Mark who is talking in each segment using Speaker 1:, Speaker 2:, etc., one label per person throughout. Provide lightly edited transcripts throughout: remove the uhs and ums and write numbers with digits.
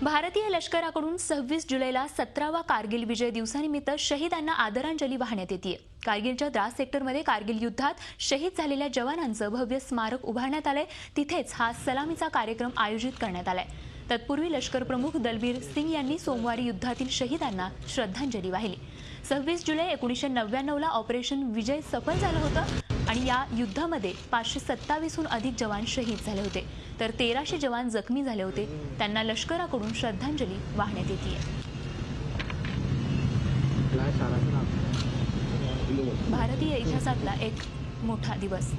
Speaker 1: भारतीय लष्कराकडून 26 जुलैला 17वा कारगिल विजय दिवसानिमित्त शहीदांना आदरांजली वाहण्यात येते। कारगिलच्या द्रास सेक्टरमध्ये कारगिल युद्धात शहीद झालेल्या जवानांचं भव्य स्मारक उभारण्यात आलंय। तिथेच हा सलामीचा कार्यक्रम आयोजित करण्यात आलाय। तत्पूर्वी लष्कर प्रमुख दलबीर सिंग यांनी सोमवारी युद्धातील शहीदांना श्रद्धांजली वाहिली। 26 जुलै 1999ला ऑपरेशन विजय सफल झालं होतं आणि या युद्धामध्ये 527हून अधिक जवान शहीद झाले होते, तर 1300 जवान जखमी झाले होते। त्यांना लष्कराकडून श्रद्धांजली वाहण्यात येते। भारतीय इतिहासातला एक मोठा दिवस।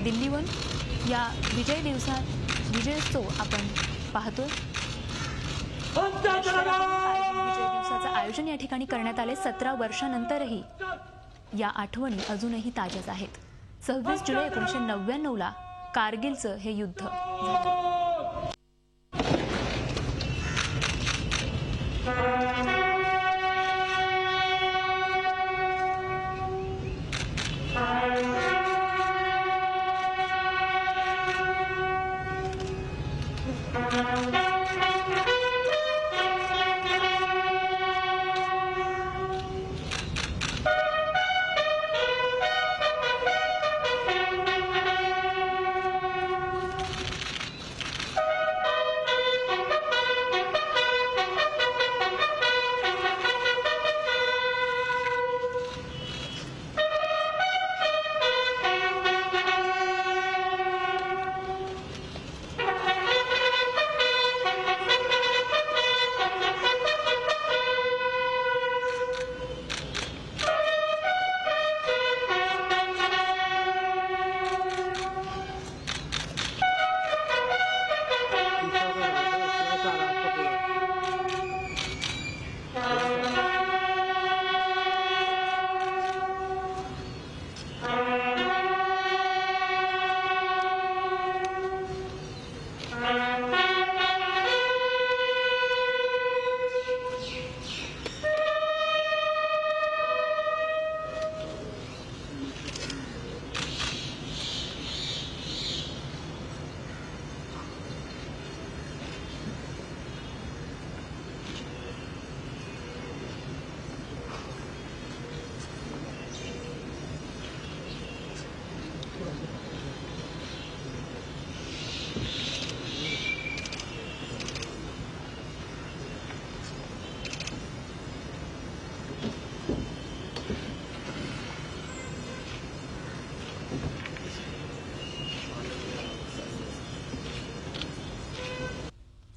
Speaker 1: दिल्लीहून या विजय दिवसाचं आपण पाहतोय। विजय दिवसाचं आयोजन या ठिकाणी करण्यात आले। 17 वर्षांनंतरही या आठवणी अजूनही ताज्याच आहेत। 26 जुलै 1999ला कारगिलचं हे युद्ध झालं।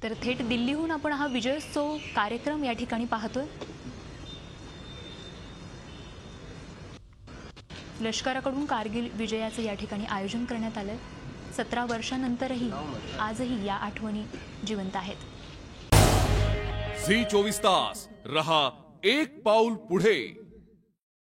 Speaker 1: तर थेट दिल्लीहून आपण हा विजयोत्सव कार्यक्रम या ठिकाणी पाहतोय। लष्कराकडून कारगिल विजयाचं या ठिकाणी आयोजन करण्यात आलंय। 17 वर्षांनंतरही आजही या आठवणी जिवंत आहेत।
Speaker 2: झी 24 तास रहा एक पाऊल पुढे।